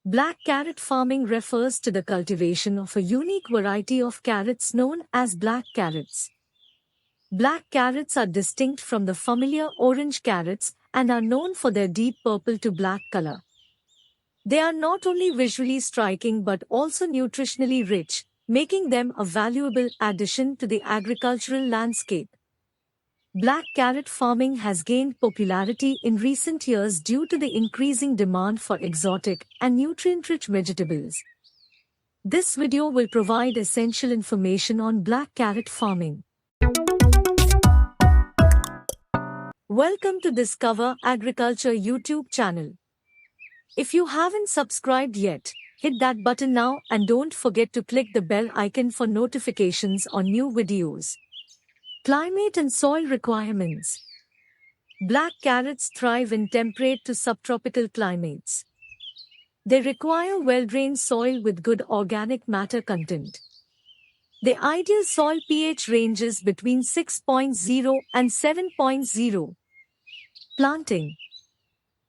Black carrot farming refers to the cultivation of a unique variety of carrots known as black carrots. Black carrots are distinct from the familiar orange carrots and are known for their deep purple to black color. They are not only visually striking but also nutritionally rich, making them a valuable addition to the agricultural landscape. Black carrot farming has gained popularity in recent years due to the increasing demand for exotic and nutrient-rich vegetables. This video will provide essential information on black carrot farming. Welcome to Discover Agriculture YouTube channel. If you haven't subscribed yet, hit that button now and don't forget to click the bell icon for notifications on new videos. Climate and soil requirements. Black carrots thrive in temperate to subtropical climates. They require well-drained soil with good organic matter content. The ideal soil pH ranges between 6.0 and 7.0. Planting.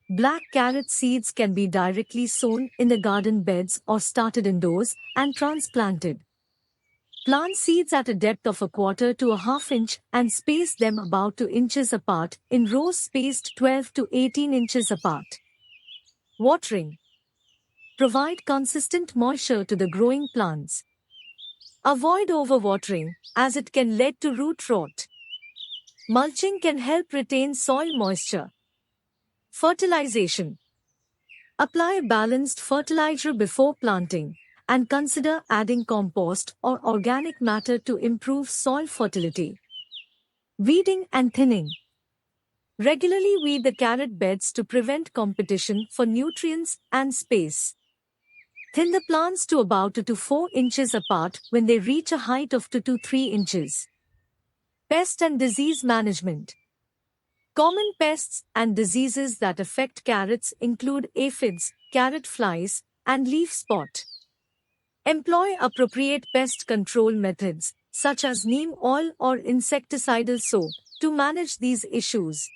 Black carrot seeds can be directly sown in the garden beds or started indoors and transplanted. Plant seeds at a depth of 1/4 to 1/2 inch and space them about 2 inches apart in rows spaced 12 to 18 inches apart. Watering. Provide consistent moisture to the growing plants. Avoid overwatering, as it can lead to root rot. Mulching can help retain soil moisture. Fertilization. Apply a balanced fertilizer before planting, and consider adding compost or organic matter to improve soil fertility. Weeding and thinning. Regularly weed the carrot beds to prevent competition for nutrients and space. Thin the plants to about 2 to 4 inches apart when they reach a height of 2 to 3 inches. Pest and disease management. Common pests and diseases that affect carrots include aphids, carrot flies, and leaf spot. Employ appropriate pest control methods, such as neem oil or insecticidal soap, to manage these issues.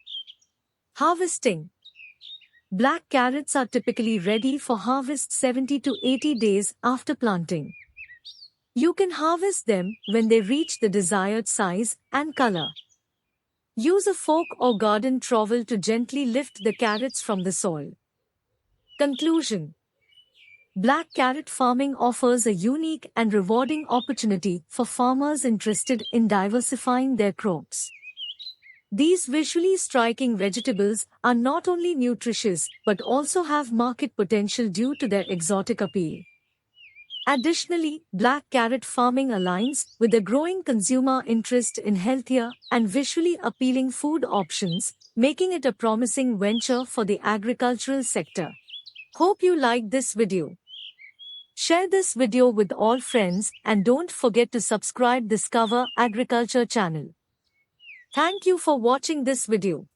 Harvesting. Black carrots are typically ready for harvest 70 to 80 days after planting. You can harvest them when they reach the desired size and color. Use a fork or garden trowel to gently lift the carrots from the soil. Conclusion. Black carrot farming offers a unique and rewarding opportunity for farmers interested in diversifying their crops. These visually striking vegetables are not only nutritious but also have market potential due to their exotic appeal. Additionally, black carrot farming aligns with the growing consumer interest in healthier and visually appealing food options, making it a promising venture for the agricultural sector. Hope you liked this video. Share this video with all friends and don't forget to subscribe Discover Agriculture channel. Thank you for watching this video.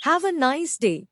Have a nice day.